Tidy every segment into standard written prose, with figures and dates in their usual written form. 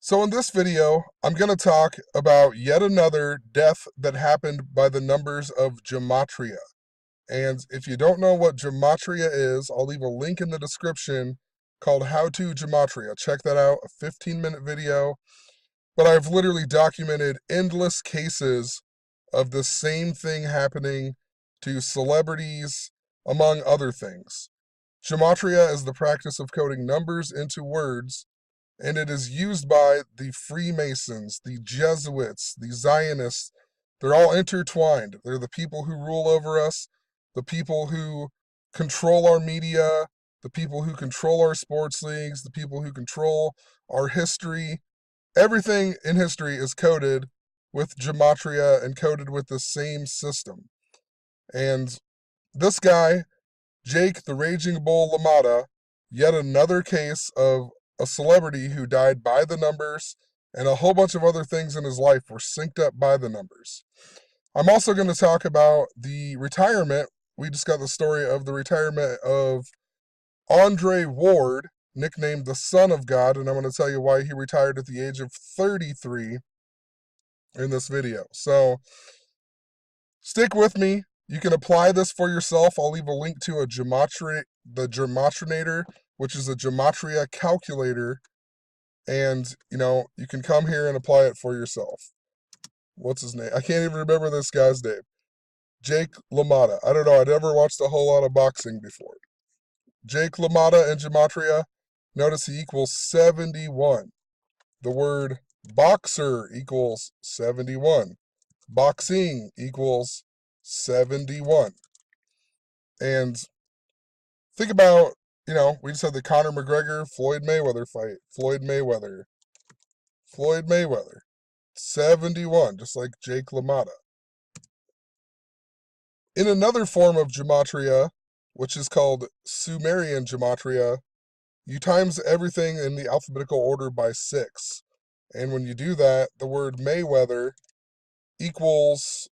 So in this video, I'm going to talk about yet another death that happened by the numbers of gematria. And if you don't know what gematria is, I'll leave a link in the description called How to Gematria. Check that out, a 15-minute video. But I've literally documented endless cases of the same thing happening to celebrities, among other things. Gematria is the practice of coding numbers into words, and it is used by the Freemasons, the Jesuits, the Zionists. They're all intertwined. They're the people who rule over us, the people who control our media, the people who control our sports leagues, the people who control our history. Everything in history is coded with gematria and coded with the same system. And this guy, Jake the Raging Bull LaMotta, yet another case of a celebrity who died by the numbers, and a whole bunch of other things in his life were synced up by the numbers. I'm also going to talk about the retirement. We just got the story of the retirement of Andre Ward, nicknamed the Son of God, and I'm going to tell you why he retired at the age of 33 in this video. So stick with me. You can apply this for yourself. I'll leave a link to the Gematrinator, which is a gematria calculator, and you can come here and apply it for yourself. What's his name? I can't even remember this guy's name. Jake LaMotta. I don't know. I never watched a whole lot of boxing before. Jake LaMotta in gematria. Notice he equals 71. The word boxer equals 71. Boxing equals 71. And think about, we just had the Conor McGregor, Floyd Mayweather fight. Floyd Mayweather. 71, just like Jake LaMotta. In another form of gematria, which is called Sumerian gematria, you times everything in the alphabetical order by 6. And when you do that, the word Mayweather equals,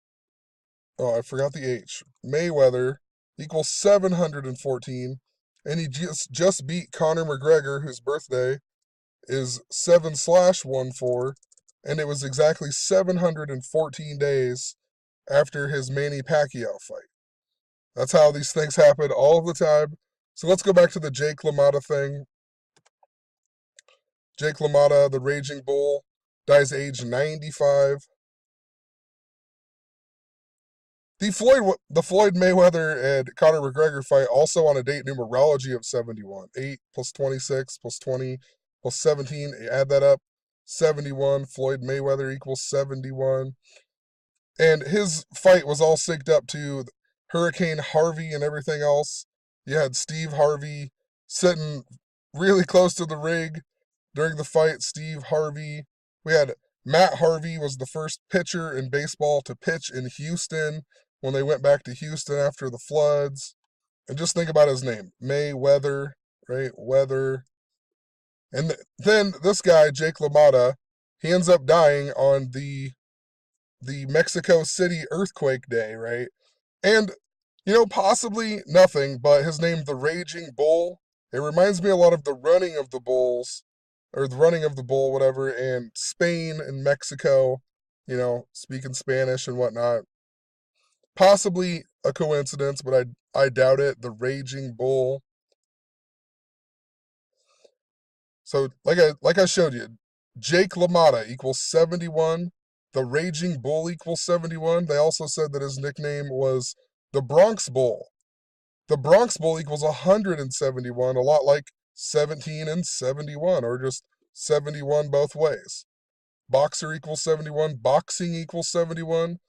I forgot the H. Mayweather equals 714, and he just beat Conor McGregor, whose birthday is 7/14, and it was exactly 714 days after his Manny Pacquiao fight. That's how these things happen all the time. So let's go back to the Jake LaMotta thing. Jake LaMotta, the Raging Bull, dies age 95. The Floyd Mayweather and Conor McGregor fight also on a date numerology of 71. 8 plus 26 plus 20 plus 17. Add that up. 71. Floyd Mayweather equals 71. And his fight was all synced up to Hurricane Harvey and everything else. You had Steve Harvey sitting really close to the ring during the fight. Steve Harvey. We had Matt Harvey was the first pitcher in baseball to pitch in Houston when they went back to Houston after the floods. And just think about his name, Mayweather, right? Weather. And then this guy, Jake LaMotta, he ends up dying on the Mexico City earthquake day, right? And, possibly nothing, but his name, the Raging Bull, it reminds me a lot of the running of the bulls, or the running of the bull, whatever, in Spain and Mexico, speaking Spanish and whatnot. Possibly a coincidence, but I doubt it. The Raging Bull. So, like I showed you, Jake LaMotta equals 71. The Raging Bull equals 71. They also said that his nickname was the Bronx Bull. The Bronx Bull equals 171, a lot like 17 and 71, or just 71 both ways. Boxer equals 71. Boxing equals 71.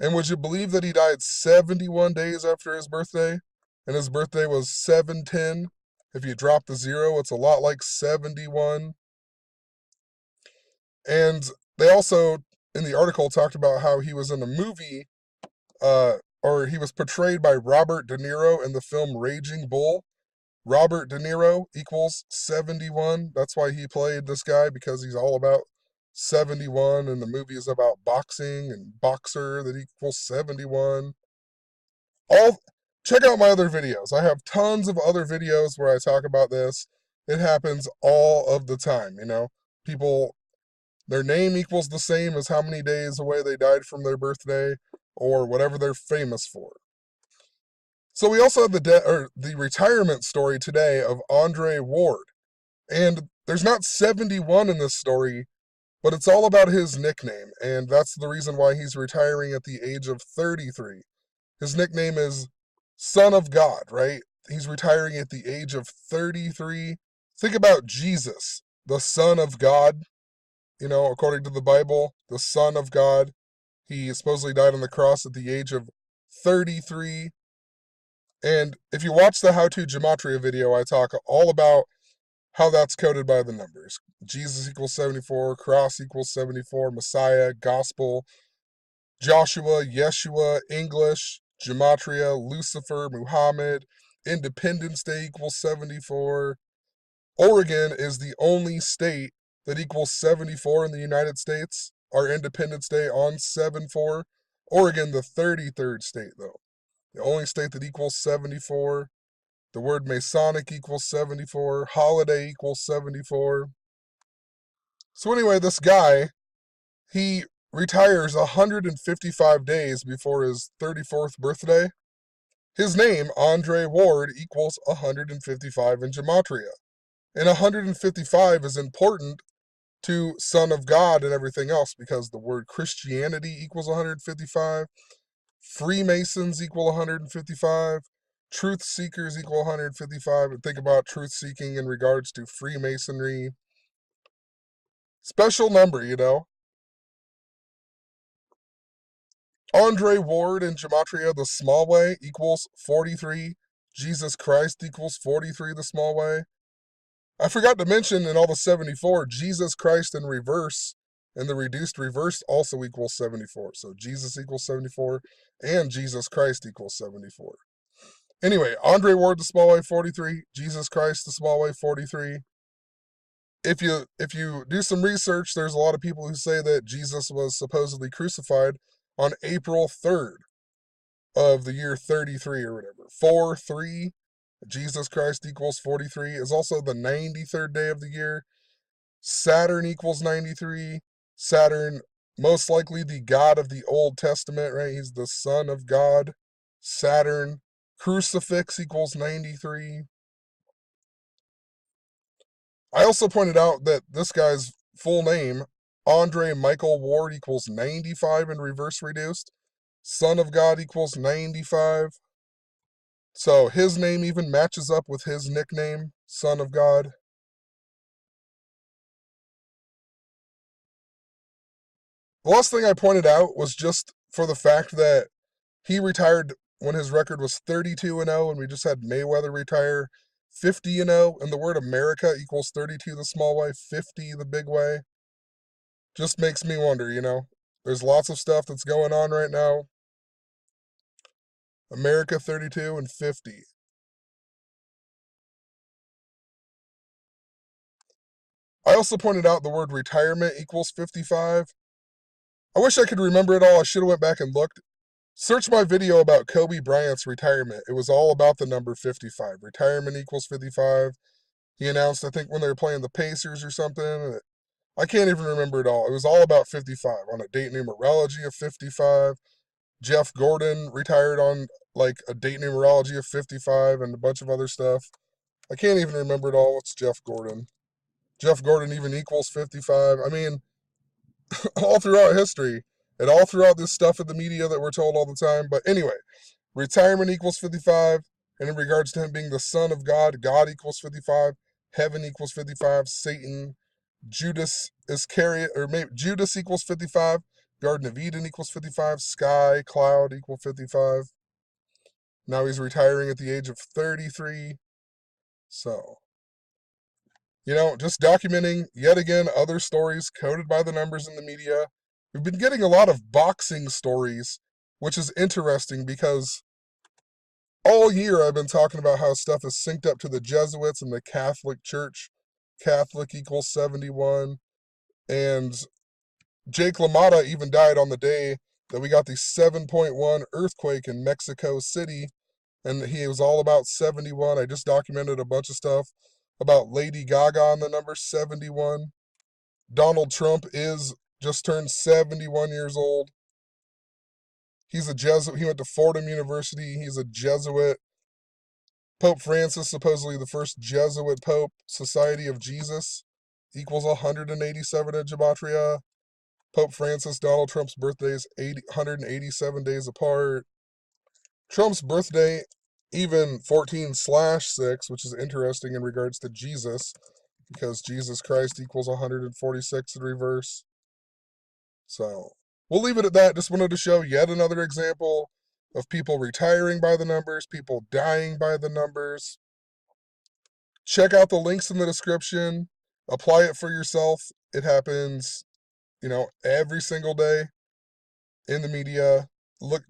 And would you believe that he died 71 days after his birthday? And his birthday was 7/10. If you drop the 0, it's a lot like 71. And they also, in the article, talked about how he was in a movie, or he was portrayed by Robert De Niro in the film Raging Bull. Robert De Niro equals 71. That's why he played this guy, because he's all about 71, and the movie is about boxing and boxer that equals 71. Check out my other videos. I have tons of other videos where I talk about this. It happens all of the time, People Their name equals the same as how many days away they died from their birthday, or whatever they're famous for. So we also have the retirement story today of Andre Ward. And there's not 71 in this story, but it's all about his nickname, and that's the reason why he's retiring at the age of 33. His nickname is Son of God, right? He's retiring at the age of 33. Think about Jesus, the Son of God, according to the Bible, the Son of God. He supposedly died on the cross at the age of 33. And if you watch the How to Gematria video, I talk all about how that's coded by the numbers. Jesus equals 74, cross equals 74, Messiah, gospel, Joshua, Ysuah, English, Gematria, Lucifer, Muhammad, Independence Day equals 74. Oregon is the only state that equals 74 in the United States. Our Independence Day on 7-4. Oregon, the 33rd state, though. The only state that equals 74. The word Masonic equals 74. Holiday equals 74. So anyway, this guy, he retires 155 days before his 34th birthday. His name, Andre Ward, equals 155 in Gematria. And 155 is important to Son of God and everything else because the word Christianity equals 155. Freemasons equal 155. Truth seekers equal 155. And think about truth seeking in regards to Freemasonry. Special number, Andre Ward in Gematria, the small way, equals 43. Jesus Christ equals 43, the small way. I forgot to mention in all the 74, Jesus Christ in reverse, and the reduced reverse also equals 74. So Jesus equals 74, and Jesus Christ equals 74. Anyway, Andre Ward, the small way, 43. Jesus Christ, the small way, 43. If you do some research, there's a lot of people who say that Jesus was supposedly crucified on April 3rd of the year 33 or whatever. 4-3, Jesus Christ equals 43 is also the 93rd day of the year. Saturn equals 93. Saturn, most likely the God of the Old Testament, right? He's the Son of God. Saturn, crucifix equals 93. I also pointed out that this guy's full name, Andre Michael Ward, equals 95 in reverse reduced. Son of God equals 95. So his name even matches up with his nickname, Son of God. The last thing I pointed out was just for the fact that he retired when his record was 32-0, and we just had Mayweather retire 50-0, and the word America equals 32 the small way, 50 the big way. Just makes me wonder, There's lots of stuff that's going on right now. America 32 and 50. I also pointed out the word retirement equals 55. I wish I could remember it all. I should have went back and looked. Search my video about Kobe Bryant's retirement. It was all about the number 55. Retirement equals 55. He announced, I think, when they were playing the Pacers or something. I can't even remember it all. It was all about 55 on a date numerology of 55. Jeff Gordon retired on like a date numerology of 55 and a bunch of other stuff. I can't even remember it all. What's Jeff Gordon? Jeff Gordon even equals 55. I mean, all throughout history and all throughout this stuff in the media that we're told all the time. But anyway, retirement equals 55. And in regards to him being the Son of God, God equals 55. Heaven equals 55. Satan, Judas Iscariot, or maybe Judas equals 55. Garden of Eden equals 55. Sky, cloud equal 55. Now he's retiring at the age of 33. So, just documenting yet again other stories coded by the numbers in the media. We've been getting a lot of boxing stories, which is interesting because all year I've been talking about how stuff is synced up to the Jesuits and the Catholic Church. Catholic equals 71. And Jake LaMotta even died on the day that we got the 7.1 earthquake in Mexico City. And he was all about 71. I just documented a bunch of stuff about Lady Gaga on the number 71. Donald Trump is just turned 71 years old. He's a Jesuit. He went to Fordham University. He's a Jesuit. Pope Francis, supposedly the first Jesuit pope. Society of Jesus equals 187 in Gematria. Pope Francis, Donald Trump's birthdays 187 days apart. Trump's birthday, even 14/6, which is interesting in regards to Jesus, because Jesus Christ equals 146 in reverse. So we'll leave it at that. Just wanted to show yet another example of people retiring by the numbers, people dying by the numbers. Check out the links in the description. Apply it for yourself. It happens, every single day in the media.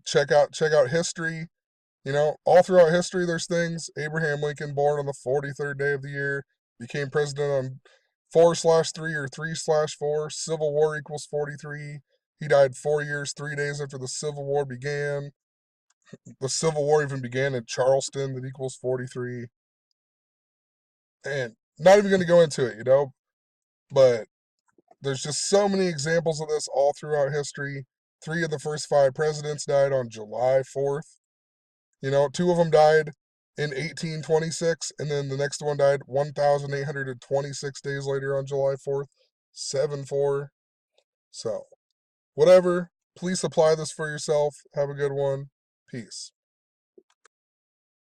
Check out history. All throughout history, there's things. Abraham Lincoln, born on the 43rd day of the year, became president on 4/3 or 3/4. Civil War equals 43. He died 4 years, 3 days after the Civil War began. The Civil War even began in Charleston, that equals 43. And not even going to go into it, but there's just so many examples of this all throughout history. 3 of the first 5 presidents died on July 4th. 2 of them died in 1826, and then the next one died 1,826 days later on July 4th. 7-4. So, whatever. Please apply this for yourself. Have a good one. Peace.